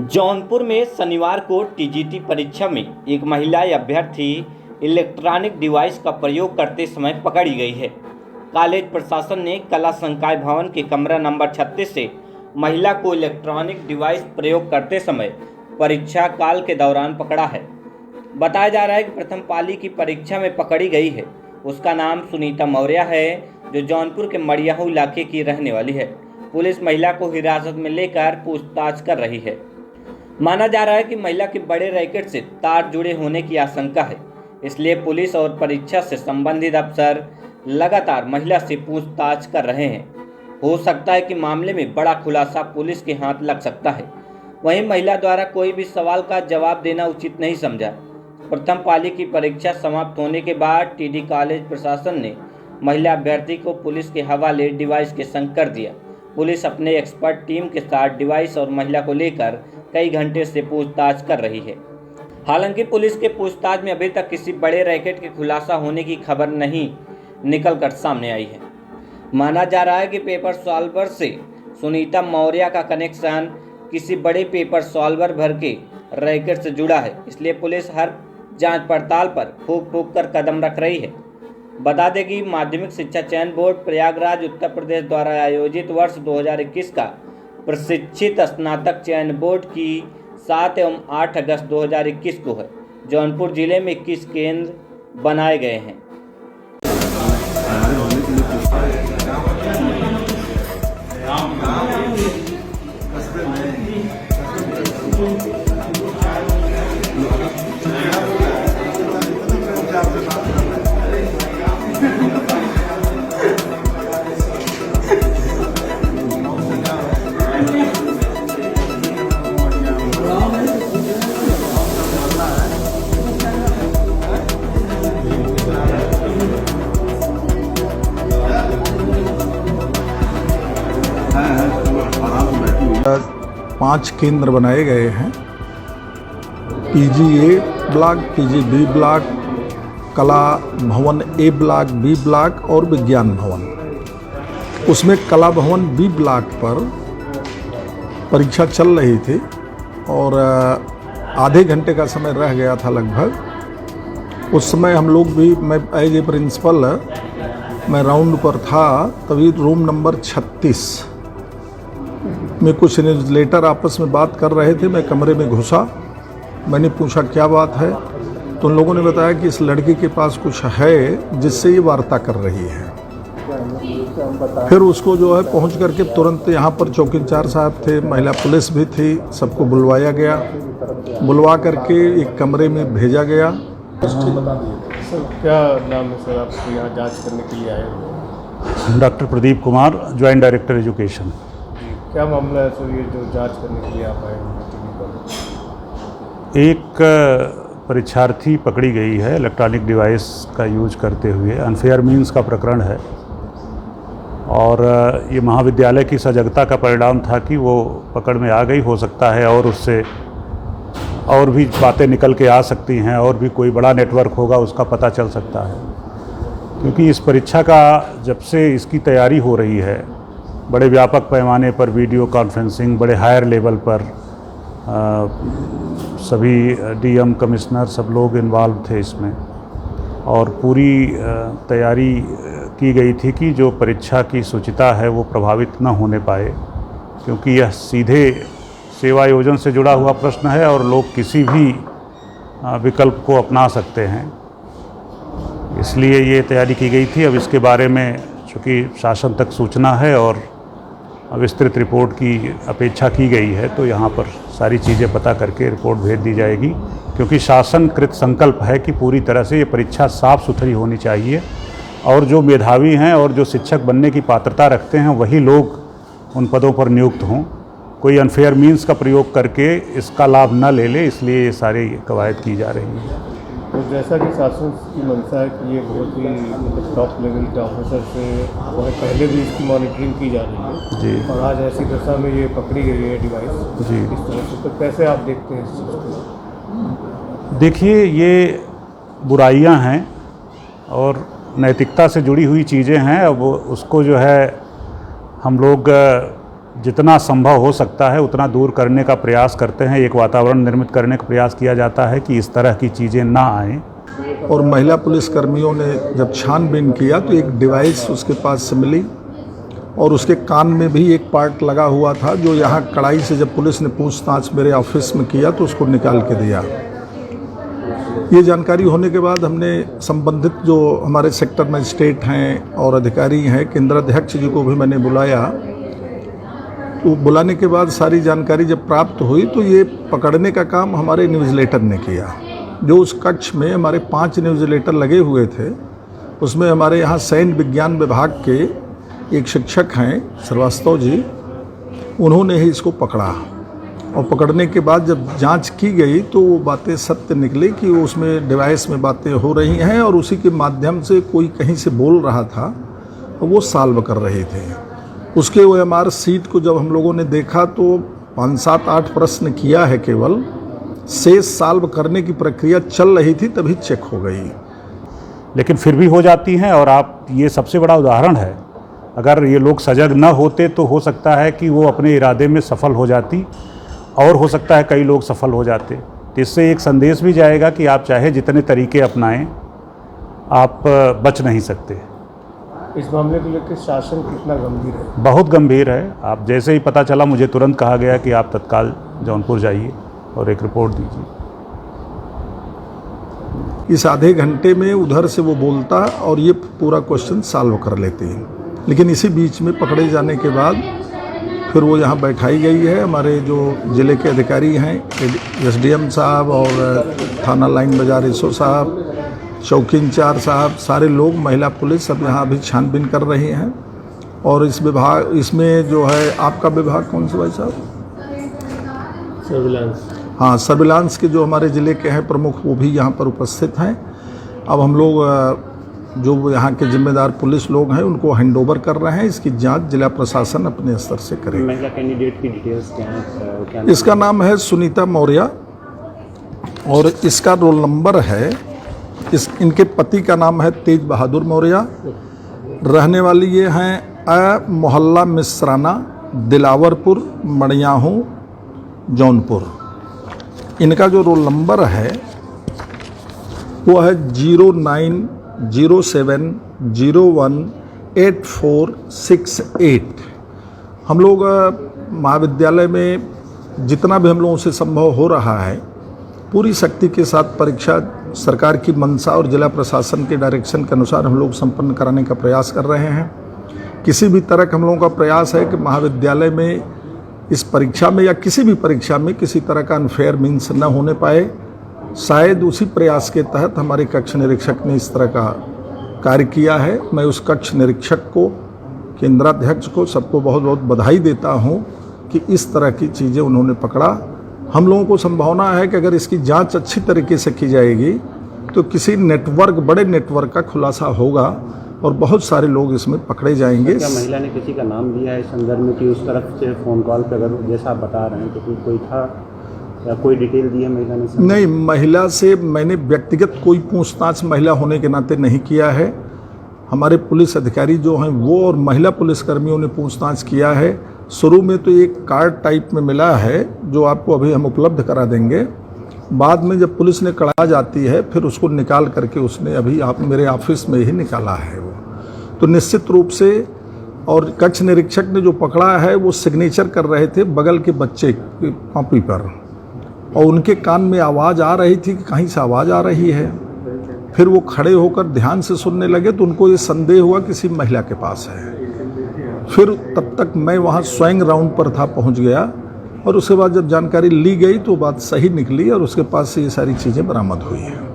जौनपुर में शनिवार को टीजीटी परीक्षा में एक महिला अभ्यर्थी इलेक्ट्रॉनिक डिवाइस का प्रयोग करते समय पकड़ी गई है। कॉलेज प्रशासन ने कला संकाय भवन के कमरा नंबर 36 से महिला को इलेक्ट्रॉनिक डिवाइस प्रयोग करते समय परीक्षा काल के दौरान पकड़ा है। बताया जा रहा है कि प्रथम पाली की परीक्षा में पकड़ी गई है। उसका नाम सुनीता मौर्य है, जो जौनपुर के मड़ियाहू इलाके की रहने वाली है। पुलिस महिला को हिरासत में लेकर पूछताछ कर रही है। माना जा रहा है कि महिला के बड़े रैकेट से तार जुड़े होने की आशंका है, इसलिए पुलिस और परीक्षा से संबंधित अफसर लगातार महिला से पूछताछ कर रहे हैं। हो सकता है कि मामले में बड़ा खुलासा पुलिस के हाथ लग सकता है। वहीं महिला द्वारा कोई भी सवाल का जवाब देना उचित नहीं समझा। प्रथम पाली की परीक्षा समाप्त होने के बाद टीडी कॉलेज प्रशासन ने महिला अभ्यर्थी को पुलिस के हवाले डिवाइस के संग कर दिया। पुलिस अपने एक्सपर्ट टीम के साथ डिवाइस और महिला को लेकर कई घंटे से पूछताछ कर रही है। हालांकि पुलिस के पूछताछ में अभी तक किसी बड़े रैकेट के खुलासा होने की खबर नहीं निकलकर सामने आई है। माना जा रहा है कि पेपर सॉल्वर से सुनीता मौर्य का कनेक्शन किसी बड़े पेपर सॉल्वर भर के रैकेट से जुड़ा है, इसलिए पुलिस हर जांच पड़ताल पर फूंक फूंक कर कदम रख रही है। बता दें कि माध्यमिक शिक्षा चयन बोर्ड प्रयागराज उत्तर प्रदेश द्वारा आयोजित वर्ष 2021 का प्रशिक्षित स्नातक चयन बोर्ड की 7 एवं 8 अगस्त 2021 को है। जौनपुर जिले में 21 केंद्र बनाए गए हैं। पांच केंद्र बनाए गए हैं। पीजी ए ब्लॉक, पीजी बी ब्लॉक, कला भवन ए ब्लॉक, बी ब्लॉक और विज्ञान भवन। उसमें कला भवन बी ब्लॉक पर परीक्षा चल रही थी और आधे घंटे का समय रह गया था लगभग। उस समय हम लोग भी, मैं एज ए प्रिंसिपल मैं राउंड पर था, तभी रूम नंबर 36 में कुछ इन्विजिलेटर आपस में बात कर रहे थे। मैं कमरे में घुसा, मैंने पूछा क्या बात है, तो उन लोगों ने बताया कि इस लड़की के पास कुछ है जिससे ये वार्ता कर रही है। फिर उसको जो है पहुंच करके तुरंत यहाँ पर चौकी इंचार्ज साहब थे, महिला पुलिस भी थी, सबको बुलवाया गया। बुलवा करके एक कमरे में भेजा गया। सर क्या नाम है सर, आपको यहाँ जाँच करने के लिए आए हुए? Doctor Pradeep Kumar, joint director education. क्या मामला है सर, ये जो जांच करने के लिए आप आए हैं? एक परीक्षार्थी पकड़ी गई है इलेक्ट्रॉनिक डिवाइस का यूज करते हुए। अनफेयर मीन्स का प्रकरण है और ये महाविद्यालय की सजगता का परिणाम था कि वो पकड़ में आ गई। हो सकता है और उससे और भी बातें निकल के आ सकती हैं और भी कोई बड़ा नेटवर्क होगा, उसका पता चल सकता है। क्योंकि इस परीक्षा का जब से इसकी तैयारी हो रही है, बड़े व्यापक पैमाने पर वीडियो कॉन्फ्रेंसिंग, बड़े हायर लेवल पर सभी डीएम, कमिश्नर, सब लोग इन्वॉल्व थे इसमें और पूरी तैयारी की गई थी कि जो परीक्षा की शुचिता है वो प्रभावित न होने पाए, क्योंकि यह सीधे सेवा योजन से जुड़ा हुआ प्रश्न है और लोग किसी भी विकल्प को अपना सकते हैं। इसलिए ये तैयारी की गई थी। अब इसके बारे में चूँकि शासन तक सूचना है और विस्तृत रिपोर्ट की अपेक्षा की गई है, तो यहाँ पर सारी चीज़ें पता करके रिपोर्ट भेज दी जाएगी। क्योंकि शासन कृत संकल्प है कि पूरी तरह से ये परीक्षा साफ़ सुथरी होनी चाहिए और जो मेधावी हैं और जो शिक्षक बनने की पात्रता रखते हैं वही लोग उन पदों पर नियुक्त हों। कोई अनफेयर मीन्स का प्रयोग करके इसका लाभ न ले, इसलिए ये सारी कवायद की जा रही है। तो जैसा कि शासन की मंशा है कि ये बहुत ही टॉप लेवल के ऑफिसर से बहुत पहले भी इसकी मॉनिटरिंग की जा रही है जी, और आज ऐसी दशा में ये पकड़ी गई है डिवाइस जी। इस तरह से, तो कैसे आप देखते हैं इस चीज़ को? देखिए, ये बुराइयां हैं और नैतिकता से जुड़ी हुई चीज़ें हैं। अब उसको जो है हम लोग जितना संभव हो सकता है उतना दूर करने का प्रयास करते हैं। एक वातावरण निर्मित करने का प्रयास किया जाता है कि इस तरह की चीज़ें ना आएँ। और महिला पुलिसकर्मियों ने जब छानबीन किया तो एक डिवाइस उसके पास से मिली और उसके कान में भी एक पार्ट लगा हुआ था, जो यहाँ कड़ाई से जब पुलिस ने पूछताछ मेरे ऑफिस में किया तो उसको निकाल के दिया। ये जानकारी होने के बाद हमने संबंधित जो हमारे सेक्टर मजिस्ट्रेट हैं और अधिकारी हैं, केंद्राध्यक्ष जी को भी मैंने बुलाया। तो बुलाने के बाद सारी जानकारी जब प्राप्त हुई तो ये पकड़ने का काम हमारे न्यूज़लेटर ने किया। जो उस कक्ष में हमारे 5 न्यूज़लेटर लगे हुए थे, उसमें हमारे यहाँ सैन्य विज्ञान विभाग के एक शिक्षक हैं श्रीवास्तव जी, उन्होंने ही इसको पकड़ा। और पकड़ने के बाद जब जांच की गई तो वो बातें सत्य निकली कि उसमें डिवाइस में बातें हो रही हैं और उसी के माध्यम से कोई कहीं से बोल रहा था, वो सॉल्व कर रहे थे। उसके OMR सीट को जब हम लोगों ने देखा तो 5, 7, 8 प्रश्न किया है केवल, शेष सॉल्व करने की प्रक्रिया चल रही थी तभी चेक हो गई। लेकिन फिर भी हो जाती हैं। और आप, ये सबसे बड़ा उदाहरण है। अगर ये लोग सजग न होते तो हो सकता है कि वो अपने इरादे में सफल हो जाती, और हो सकता है कई लोग सफल हो जाते। तो इससे एक संदेश भी जाएगा कि आप चाहे जितने तरीके अपनाएं, आप बच नहीं सकते। इस मामले को लेकर शासन कितना गंभीर है? बहुत गंभीर है। आप जैसे ही पता चला, मुझे तुरंत कहा गया कि आप तत्काल जौनपुर जाइए और एक रिपोर्ट दीजिए। इस आधे घंटे में उधर से वो बोलता और ये पूरा क्वेश्चन सॉल्व कर लेते हैं। लेकिन इसी बीच में पकड़े जाने के बाद फिर वो यहाँ बैठाई गई है। हमारे जो ज़िले के अधिकारी हैं, SDM साहब और थाना लाइन बाजार SO साहब, चौकी इंचार्ज साहब, सारे लोग, महिला पुलिस सब यहाँ अभी छानबीन कर रहे हैं। और इस विभाग, इसमें जो है आपका विभाग कौन सा भाई साहब? सर्विलांस। हाँ, सर्विलांस के जो हमारे ज़िले के हैं प्रमुख, वो भी यहाँ पर उपस्थित हैं। अब हम लोग जो यहाँ के जिम्मेदार पुलिस लोग हैं उनको हैंडओवर कर रहे हैं। इसकी जांच जिला प्रशासन अपने स्तर से करेगा। महिला कैंडिडेट की डिटेल्स क्या है? इसका नाम है सुनीता मौर्य और इसका रोल नंबर है, इनके पति का नाम है तेज बहादुर मौर्य। रहने वाली ये हैं मोहल्ला मिश्राना, दिलावरपुर, मड़ियाहू, जौनपुर। इनका जो रोल नंबर है वो है 0907018468। हम लोग महाविद्यालय में जितना भी हम लोगों से संभव हो रहा है पूरी शक्ति के साथ परीक्षा सरकार की मंशा और जिला प्रशासन के डायरेक्शन के अनुसार हम लोग संपन्न कराने का प्रयास कर रहे हैं। किसी भी तरह का हम लोगों का प्रयास है कि महाविद्यालय में इस परीक्षा में या किसी भी परीक्षा में किसी तरह का अनफेयर मीन्स न होने पाए। शायद उसी प्रयास के तहत हमारे कक्ष निरीक्षक ने इस तरह का कार्य किया है। मैं उस कक्ष निरीक्षक को, केंद्राध्यक्ष को, सबको बहुत बहुत बधाई देता हूं कि इस तरह की चीज़ें उन्होंने पकड़ा। हम लोगों को संभावना है कि अगर इसकी जांच अच्छी तरीके से की जाएगी तो किसी नेटवर्क, बड़े नेटवर्क का खुलासा होगा और बहुत सारे लोग इसमें पकड़े जाएंगे। क्या महिला ने किसी का नाम दिया है इस संदर्भ में कि उस तरफ से फ़ोन कॉल पर, अगर जैसा आप बता रहे हैं, तो कोई था या कोई डिटेल दी है महिला ने? नहीं, महिला से मैंने व्यक्तिगत कोई पूछताछ महिला होने के नाते नहीं किया है। हमारे पुलिस अधिकारी जो हैं वो और महिला पुलिसकर्मियों ने पूछताछ किया है। शुरू में तो एक कार्ड टाइप में मिला है जो आपको अभी हम उपलब्ध करा देंगे। बाद में जब पुलिस ने कड़ा जाती है फिर उसको निकाल करके उसने अभी आप मेरे ऑफिस में ही निकाला है वो। तो निश्चित रूप से, और कक्ष निरीक्षक ने जो पकड़ा है वो सिग्नेचर कर रहे थे बगल के बच्चे की कॉपी पर, और उनके कान में आवाज़ आ रही थी कि कहीं से आवाज़ आ रही है। फिर वो खड़े होकर ध्यान से सुनने लगे तो उनको ये संदेह हुआ किसी महिला के पास है। फिर तब तक मैं वहाँ स्वयं राउंड पर था, पहुँच गया, और उसके बाद जब जानकारी ली गई तो बात सही निकली और उसके पास से ये सारी चीज़ें बरामद हुई हैं।